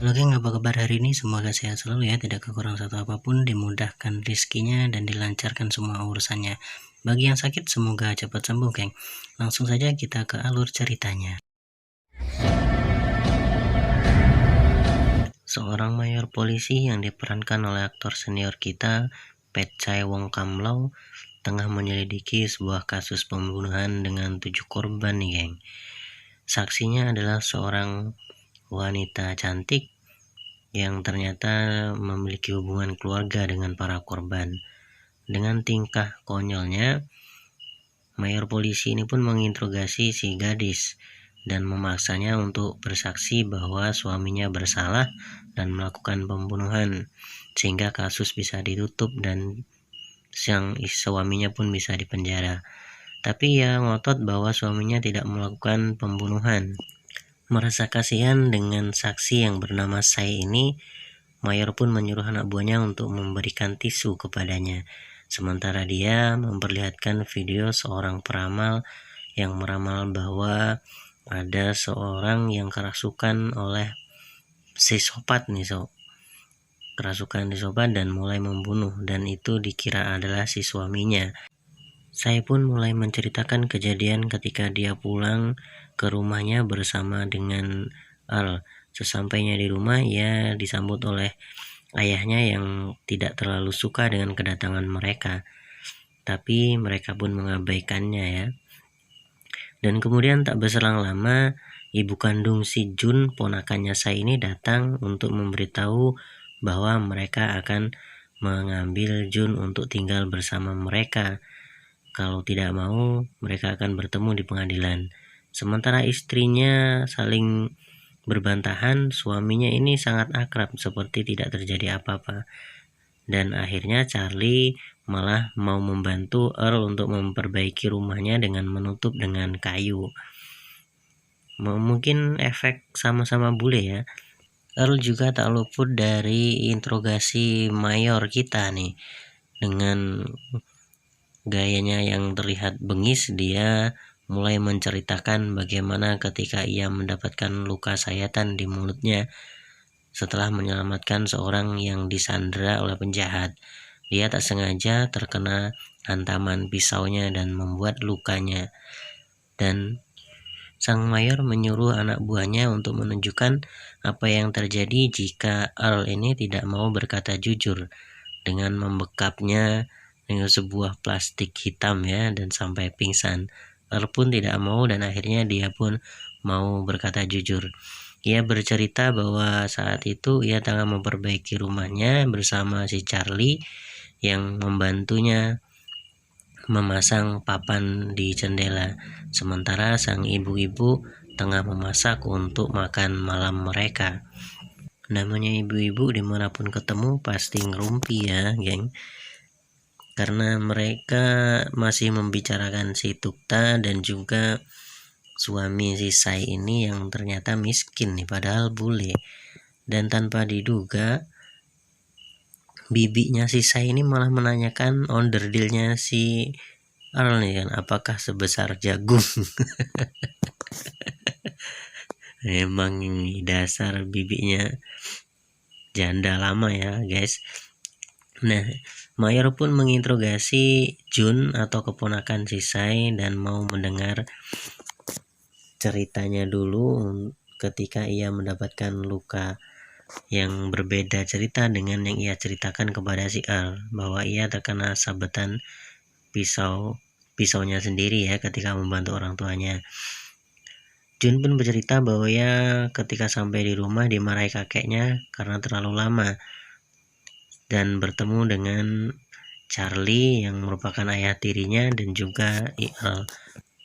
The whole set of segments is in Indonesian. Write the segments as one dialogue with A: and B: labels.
A: Halo geng, apa kabar hari ini? Semoga sehat selalu ya, tidak kekurangan satu apapun, dimudahkan rezekinya dan dilancarkan semua urusannya. Bagi yang sakit, semoga cepat sembuh geng. Langsung saja kita ke alur ceritanya. Seorang mayor polisi yang diperankan oleh aktor senior kita, Pecai Wong Kam Lau, tengah menyelidiki sebuah kasus pembunuhan dengan 7 korban nih geng. Saksinya adalah seorang wanita cantik yang ternyata memiliki hubungan keluarga dengan para korban. Dengan tingkah konyolnya, mayor polisi ini pun menginterogasi si gadis dan memaksanya untuk bersaksi bahwa suaminya bersalah dan melakukan pembunuhan, sehingga kasus bisa ditutup dan sang suaminya pun bisa dipenjara. Tapi ia ngotot bahwa suaminya tidak melakukan pembunuhan. Merasa kasihan dengan saksi yang bernama Sai ini, mayor pun menyuruh anak buahnya untuk memberikan tisu kepadanya. Sementara dia memperlihatkan video seorang peramal yang meramal bahwa ada seorang yang kerasukan oleh psikopat nih kerasukan psikopat dan mulai membunuh, dan itu dikira adalah si suaminya. Saya pun mulai menceritakan kejadian ketika dia pulang ke rumahnya bersama dengan Al. Sesampainya di rumah, ia disambut oleh ayahnya yang tidak terlalu suka dengan kedatangan mereka, tapi mereka pun mengabaikannya ya. Dan kemudian tak berselang lama, ibu kandung si Jun, ponakannya saya ini, datang untuk memberitahu bahwa mereka akan mengambil Jun untuk tinggal bersama mereka. Kalau tidak mau, mereka akan bertemu di pengadilan. Sementara istrinya saling berbantahan, suaminya ini sangat akrab seperti tidak terjadi apa-apa. Dan akhirnya Charlie malah mau membantu Earl untuk memperbaiki rumahnya dengan menutup dengan kayu. Mungkin efek sama-sama bule ya. Earl juga tak luput dari interogasi mayor kita nih. Dengan gayanya yang terlihat bengis, dia mulai menceritakan bagaimana ketika ia mendapatkan luka sayatan di mulutnya setelah menyelamatkan seorang yang disandera oleh penjahat. Dia tak sengaja terkena hantaman pisaunya dan membuat lukanya. Dan sang mayor menyuruh anak buahnya untuk menunjukkan apa yang terjadi jika Earl ini tidak mau berkata jujur, dengan membekapnya dengan sebuah plastik hitam ya, dan sampai pingsan. Earl pun tidak mau dan akhirnya dia pun mau berkata jujur. Ia bercerita bahwa saat itu ia tengah memperbaiki rumahnya bersama si Charlie yang membantunya memasang papan di jendela, sementara sang ibu-ibu tengah memasak untuk makan malam mereka. Namanya ibu-ibu dimanapun ketemu pasti ngerumpi ya geng, karena mereka masih membicarakan si Tukta dan juga suami si Sai ini yang ternyata miskin nih padahal bule. Dan tanpa diduga, bibinya si Sai ini malah menanyakan onderdilnya si Earl nih kan, apakah sebesar jagung. Emang dasar bibinya janda lama ya guys. Nah, mayor pun menginterogasi Jun atau keponakan si Sai dan mau mendengar ceritanya dulu ketika ia mendapatkan luka yang berbeda cerita dengan yang ia ceritakan kepada si Al, bahwa ia terkena sabetan pisaunya sendiri ya ketika membantu orang tuanya. Jun pun bercerita bahwa ya ketika sampai di rumah dimarahi kakeknya karena terlalu lama dan bertemu dengan Charlie yang merupakan ayah tirinya dan juga Al.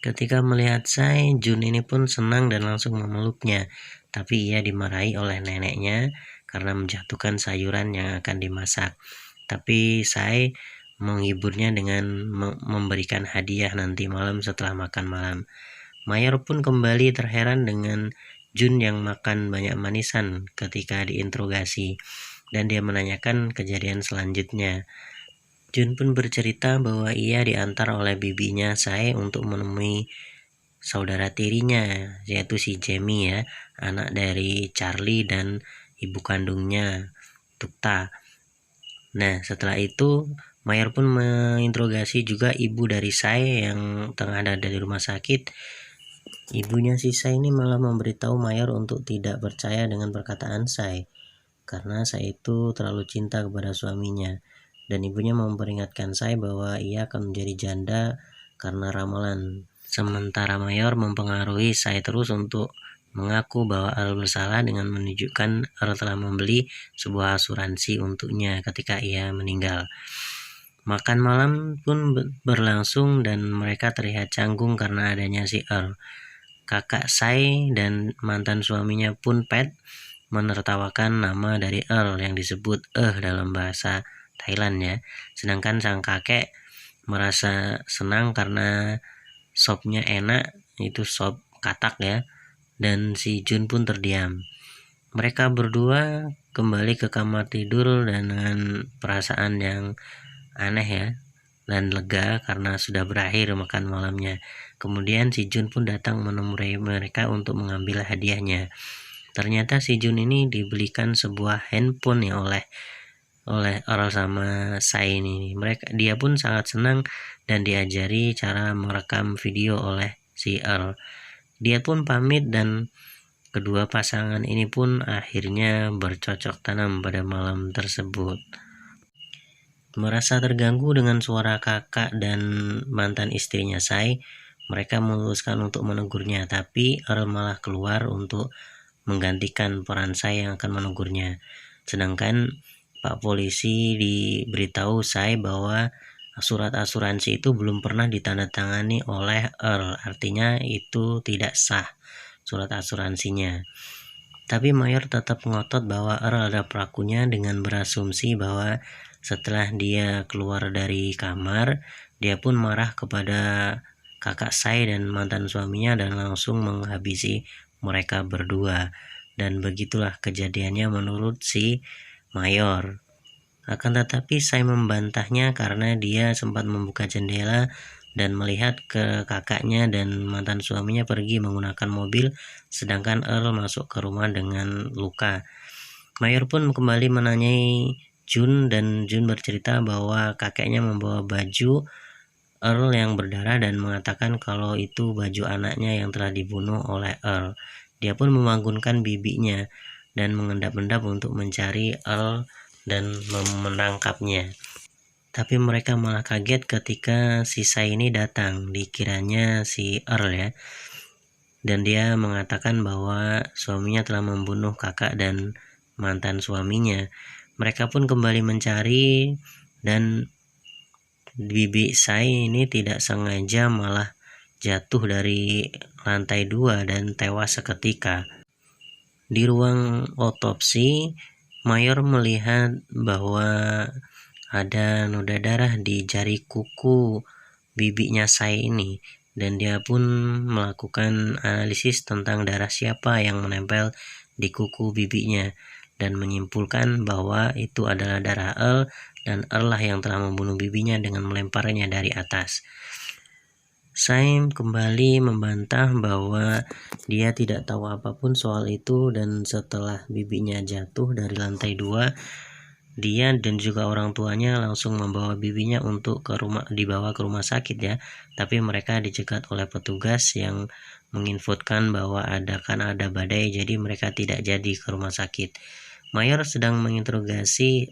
A: Ketika melihat Sai, Jun ini pun senang dan langsung memeluknya, tapi ia dimarahi oleh neneknya karena menjatuhkan sayuran yang akan dimasak. Tapi Sai menghiburnya dengan memberikan hadiah nanti malam setelah makan malam. Mayor pun kembali terheran dengan Jun yang makan banyak manisan ketika diinterogasi, dan dia menanyakan kejadian selanjutnya. Jun pun bercerita bahwa ia diantar oleh bibinya Sai untuk menemui saudara tirinya, yaitu si Jamie ya, anak dari Charlie dan ibu kandungnya, Tukta. Nah, setelah itu Mayor pun menginterogasi juga ibu dari Sai yang tengah ada di rumah sakit. Ibunya si Sai ini malah memberitahu Mayor untuk tidak percaya dengan perkataan Sai, karena Sai itu terlalu cinta kepada suaminya. Dan ibunya memperingatkan Sai bahwa ia akan menjadi janda karena ramalan. Sementara Mayor mempengaruhi Sai terus untuk mengaku bahwa Earl bersalah dengan menunjukkan Earl telah membeli sebuah asuransi untuknya ketika ia meninggal. Makan malam pun berlangsung dan mereka terlihat canggung karena adanya si Earl. Kakak Sai dan mantan suaminya pun Pat menertawakan nama dari Earl yang disebut dalam bahasa Thailand ya. Sedangkan sang kakek merasa senang karena sopnya enak, itu sop katak ya. Dan si Jun pun terdiam. Mereka berdua kembali ke kamar tidur dan dengan perasaan yang aneh ya, dan lega karena sudah berakhir makan malamnya. Kemudian si Jun pun datang menemui mereka untuk mengambil hadiahnya. Ternyata si Jun ini dibelikan sebuah handphone ya oleh Earl sama Sai ini. Dia pun sangat senang dan diajari cara merekam video oleh si Earl. Dia pun pamit dan kedua pasangan ini pun akhirnya bercocok tanam pada malam tersebut. Merasa terganggu dengan suara kakak dan mantan istrinya Sai, mereka memutuskan untuk menegurnya, tapi Earl malah keluar untuk menggantikan peran Sai yang akan menegurnya. Sedangkan Pak Polisi diberitahu Sai bahwa surat asuransi itu belum pernah ditandatangani oleh Earl, artinya itu tidak sah surat asuransinya. Tapi Mayor tetap ngotot bahwa Earl ada pelakunya dengan berasumsi bahwa setelah dia keluar dari kamar, dia pun marah kepada kakak Sai dan mantan suaminya dan langsung menghabisi mereka berdua. Dan begitulah kejadiannya menurut si Mayor. Akan tetapi Sai membantahnya karena dia sempat membuka jendela dan melihat ke kakaknya dan mantan suaminya pergi menggunakan mobil, sedangkan Earl masuk ke rumah dengan luka. Mayor pun kembali menanyai Jun dan Jun bercerita bahwa kakeknya membawa baju Earl yang berdarah dan mengatakan kalau itu baju anaknya yang telah dibunuh oleh Earl. Dia pun membangunkan bibinya dan mengendap-endap untuk mencari Earl dan menangkapnya. Tapi mereka malah kaget ketika si Sai ini datang, dikiranya si Earl ya. Dan dia mengatakan bahwa suaminya telah membunuh kakak dan mantan suaminya. Mereka pun kembali mencari dan bibi Sai ini tidak sengaja malah jatuh dari lantai 2 dan tewas seketika. Di ruang otopsi, Mayor melihat bahwa ada noda darah di jari kuku bibinya Sai ini, dan dia pun melakukan analisis tentang darah siapa yang menempel di kuku bibinya dan menyimpulkan bahwa itu adalah darah Earl dan Earl lah yang telah membunuh bibinya dengan melemparnya dari atas. Sai kembali membantah bahwa dia tidak tahu apapun soal itu, dan setelah bibinya jatuh dari lantai 2, dia dan juga orang tuanya langsung membawa bibinya untuk dibawa ke rumah sakit ya. Tapi mereka dicegat oleh petugas yang menginfokan bahwa ada badai, jadi mereka tidak jadi ke rumah sakit. Mayor sedang menginterogasi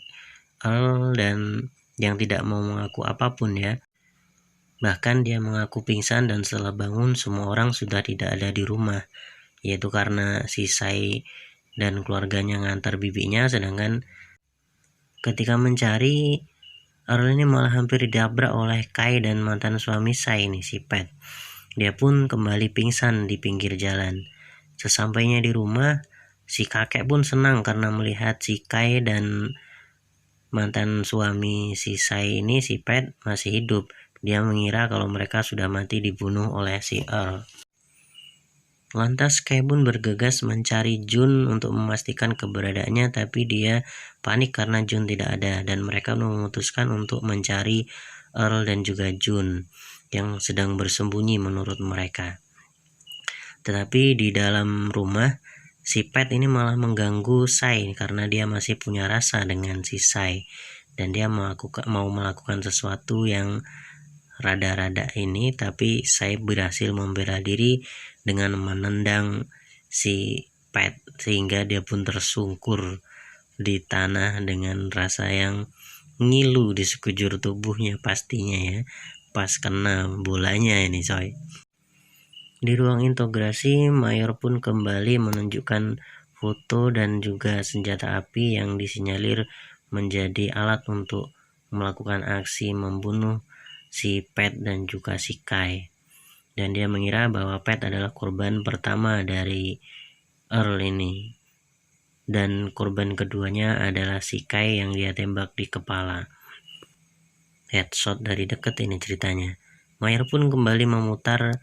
A: Earl dan yang tidak mau mengaku apapun ya. Bahkan dia mengaku pingsan dan setelah bangun semua orang sudah tidak ada di rumah, yaitu karena si Sai dan keluarganya ngantar bibinya. Sedangkan ketika mencari, Earl ini malah hampir didabrak oleh Kai dan mantan suami Sai ini, si Pat. Dia pun kembali pingsan di pinggir jalan. Sesampainya di rumah, si kakek pun senang karena melihat si Kai dan mantan suami si Sai ini, si Pat, masih hidup. Dia mengira kalau mereka sudah mati dibunuh oleh si Earl. Lantas Kai pun bergegas mencari Jun untuk memastikan keberadaannya, tapi dia panik karena Jun tidak ada, dan mereka memutuskan untuk mencari Earl dan juga Jun yang sedang bersembunyi menurut mereka. Tetapi di dalam rumah, si Pat ini malah mengganggu Sai karena dia masih punya rasa dengan si Sai, dan dia mau melakukan sesuatu yang rada-rada ini, tapi Sai berhasil membela diri dengan menendang si Pat sehingga dia pun tersungkur di tanah dengan rasa yang ngilu di sekujur tubuhnya pastinya ya, pas kena bolanya ini coy. Di ruang integrasi, Mayor pun kembali menunjukkan foto dan juga senjata api yang disinyalir menjadi alat untuk melakukan aksi membunuh si Pat dan juga si Kai. Dan dia mengira bahwa Pat adalah korban pertama dari Earl ini. Dan korban keduanya adalah si Kai yang dia tembak di kepala. Headshot dari dekat ini ceritanya. Mayor pun kembali memutar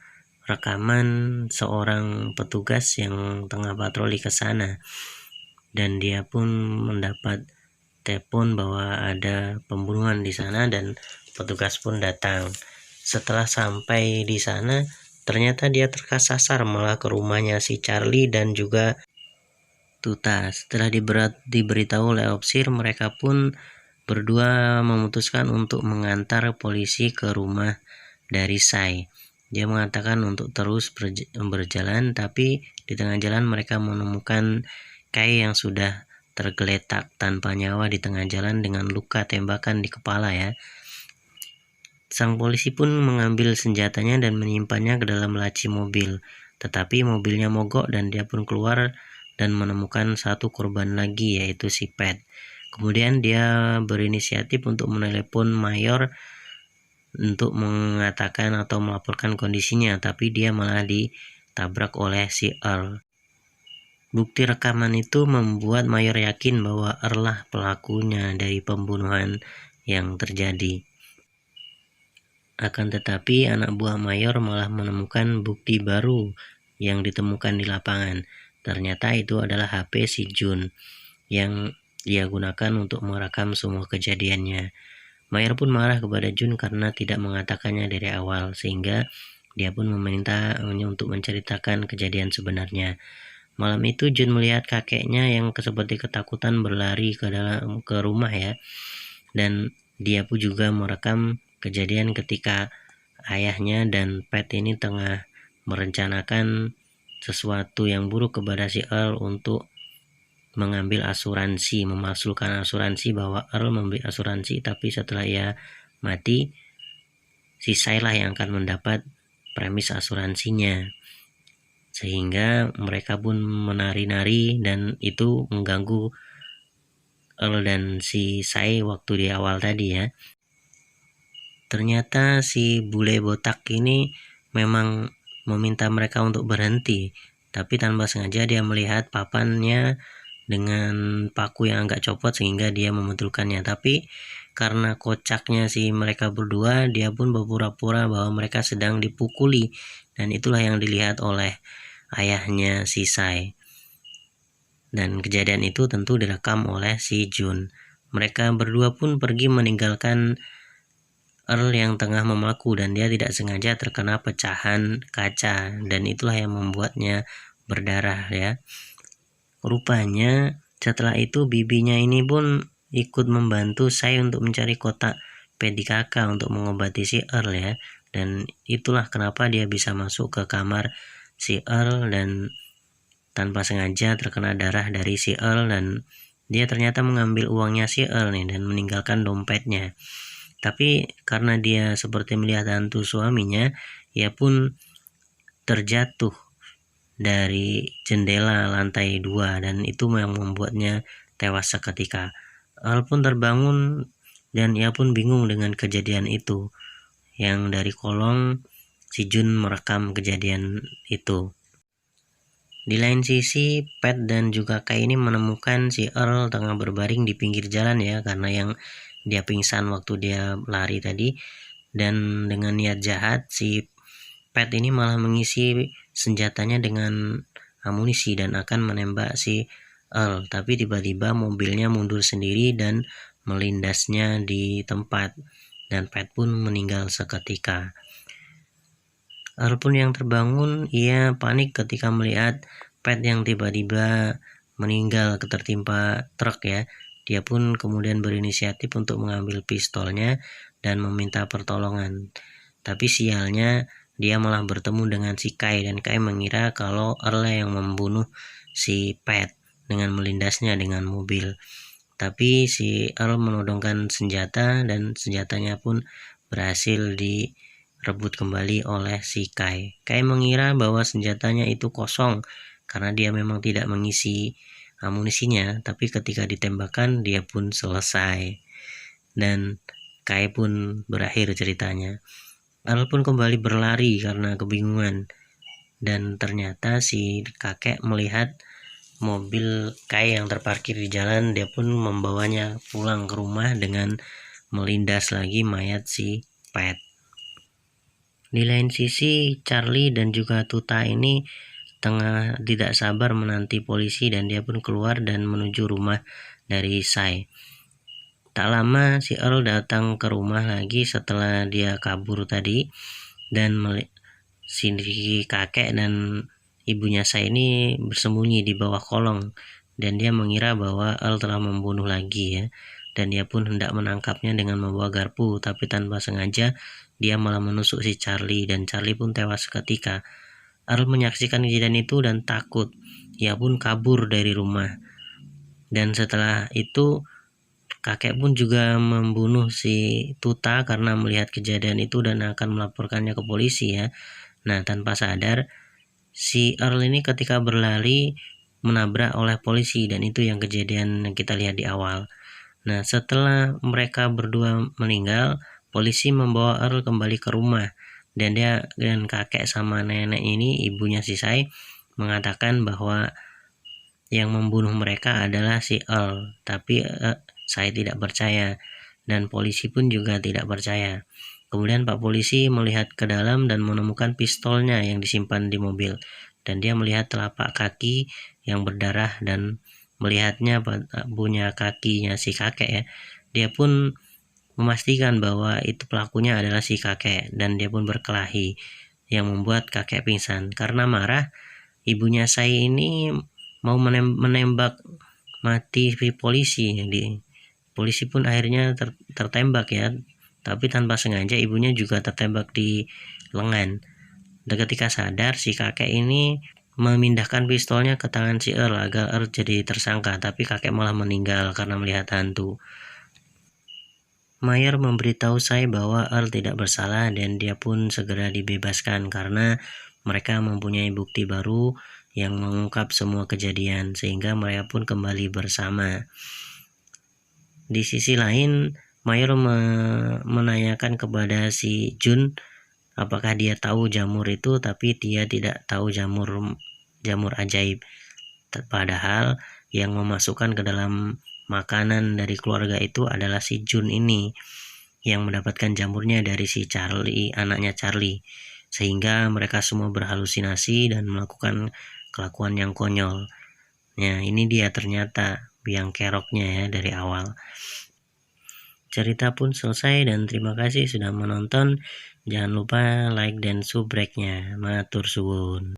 A: rekaman seorang petugas yang tengah patroli ke sana, dan dia pun mendapat telepon bahwa ada pembunuhan di sana dan petugas pun datang. Setelah sampai di sana, ternyata dia terkasar malah ke rumahnya si Charlie dan juga Tuta. Setelah diberitahu oleh Opsir, mereka pun berdua memutuskan untuk mengantar polisi ke rumah dari Sai. Dia mengatakan untuk terus berjalan, tapi di tengah jalan mereka menemukan Kai yang sudah tergeletak tanpa nyawa di tengah jalan dengan luka tembakan di kepala ya. Sang polisi pun mengambil senjatanya dan menyimpannya ke dalam laci mobil. Tetapi mobilnya mogok dan dia pun keluar dan menemukan satu korban lagi, yaitu si Pat. Kemudian dia berinisiatif untuk menelepon Mayor untuk mengatakan atau melaporkan kondisinya, tapi dia malah ditabrak oleh si Earl. Bukti rekaman itu membuat Mayor yakin bahwa Earl lah pelakunya dari pembunuhan yang terjadi. Akan tetapi anak buah Mayor malah menemukan bukti baru yang ditemukan di lapangan. Ternyata itu adalah HP si Jun yang dia gunakan untuk merekam semua kejadiannya. Mayor pun marah kepada Jun karena tidak mengatakannya dari awal, sehingga dia pun meminta untuk menceritakan kejadian sebenarnya. Malam itu Jun melihat kakeknya yang seperti ketakutan berlari ke rumah ya, dan dia pun juga merekam kejadian ketika ayahnya dan Pat ini tengah merencanakan sesuatu yang buruk kepada si Earl untuk mengambil asuransi, memasukkan asuransi bahwa Earl membeli asuransi, tapi setelah ia mati, si Sai lah yang akan mendapat premis asuransinya. Sehingga mereka pun menari-nari dan itu mengganggu Earl dan si Sai waktu di awal tadi ya. Ternyata si bule botak ini memang meminta mereka untuk berhenti, tapi tanpa sengaja dia melihat papannya dengan paku yang agak copot sehingga dia membetulkannya. Tapi karena kocaknya si mereka berdua, dia pun berpura-pura bahwa mereka sedang dipukuli, dan itulah yang dilihat oleh ayahnya si Sai. Dan kejadian itu tentu direkam oleh si Jun. Mereka berdua pun pergi meninggalkan Earl yang tengah memaku, dan dia tidak sengaja terkena pecahan kaca, dan itulah yang membuatnya berdarah ya. Rupanya setelah itu bibinya ini pun ikut membantu saya untuk mencari kotak PDKK untuk mengobati si Earl ya. Dan itulah kenapa dia bisa masuk ke kamar si Earl dan tanpa sengaja terkena darah dari si Earl, dan dia ternyata mengambil uangnya si Earl nih dan meninggalkan dompetnya. Tapi karena dia seperti melihat hantu suaminya, ia pun terjatuh dari jendela lantai 2 dan itu yang membuatnya tewas seketika. Earl pun terbangun dan ia pun bingung dengan kejadian itu, yang dari kolong si Jun merekam kejadian itu. Di lain sisi, Pat dan juga Kai ini menemukan si Earl tengah berbaring di pinggir jalan ya, karena yang dia pingsan waktu dia lari tadi. Dan dengan niat jahat, si Pat ini malah mengisi senjatanya dengan amunisi dan akan menembak si Earl, tapi tiba-tiba mobilnya mundur sendiri dan melindasnya di tempat, dan Pat pun meninggal seketika. Earl pun yang terbangun, ia panik ketika melihat Pat yang tiba-tiba meninggal tertimpa truk ya. Dia pun kemudian berinisiatif untuk mengambil pistolnya dan meminta pertolongan. Tapi sialnya dia malah bertemu dengan si Kai, dan Kai mengira kalau Earl yang membunuh si Pat dengan melindasnya dengan mobil. Tapi si Earl menodongkan senjata dan senjatanya pun berhasil direbut kembali oleh si Kai. Kai mengira bahwa senjatanya itu kosong karena dia memang tidak mengisi amunisinya, tapi ketika ditembakkan dia pun selesai dan Kai pun berakhir ceritanya. Earl pun kembali berlari karena kebingungan, dan ternyata si kakek melihat mobil Kai yang terparkir di jalan. Dia pun membawanya pulang ke rumah dengan melindas lagi mayat si Pat. Di lain sisi, Charlie dan juga Tuta ini tengah tidak sabar menanti polisi, dan dia pun keluar dan menuju rumah dari Sai. Tak lama si Earl datang ke rumah lagi setelah dia kabur tadi, dan si kakek dan ibunya Sai ini bersembunyi di bawah kolong, dan dia mengira bahwa Earl telah membunuh lagi ya, dan dia pun hendak menangkapnya dengan membawa garpu, tapi tanpa sengaja dia malah menusuk si Charlie, dan Charlie pun tewas seketika. Earl menyaksikan kejadian itu dan takut. Ia pun kabur dari rumah, dan setelah itu kakek pun juga membunuh si Tuta karena melihat kejadian itu dan akan melaporkannya ke polisi ya. Nah, tanpa sadar si Earl ini ketika berlari menabrak oleh polisi, dan itu yang kejadian yang kita lihat di awal. Nah, setelah mereka berdua meninggal, polisi membawa Earl kembali ke rumah, dan kakek sama nenek ini, ibunya si Sai, mengatakan bahwa yang membunuh mereka adalah si Earl. Tapi saya tidak percaya, dan polisi pun juga tidak percaya. Kemudian Pak Polisi melihat ke dalam dan menemukan pistolnya yang disimpan di mobil, dan dia melihat telapak kaki yang berdarah dan melihatnya punya kakinya si kakek ya. Dia pun memastikan bahwa itu pelakunya adalah si kakek, dan dia pun berkelahi yang membuat kakek pingsan. Karena marah, ibunya Sai ini mau menembak mati polisi. Polisi pun akhirnya tertembak ya, tapi tanpa sengaja ibunya juga tertembak di lengan. Dan ketika sadar, si kakek ini memindahkan pistolnya ke tangan si Earl agar Earl jadi tersangka, tapi kakek malah meninggal karena melihat hantu. Mayer memberitahu saya bahwa Earl tidak bersalah, dan dia pun segera dibebaskan karena mereka mempunyai bukti baru yang mengungkap semua kejadian, sehingga mereka pun kembali bersama. Di sisi lain, Mayer menanyakan kepada si Jun apakah dia tahu jamur itu, tapi dia tidak tahu jamur ajaib. Padahal yang memasukkan ke dalam makanan dari keluarga itu adalah si Jun ini, yang mendapatkan jamurnya dari si Charlie, anaknya Charlie, sehingga mereka semua berhalusinasi dan melakukan kelakuan yang konyol. Nah, ini dia ternyata biang keroknya ya dari awal. Cerita pun selesai, dan terima kasih sudah menonton. Jangan lupa like dan subscribe-nya. Matur suwun.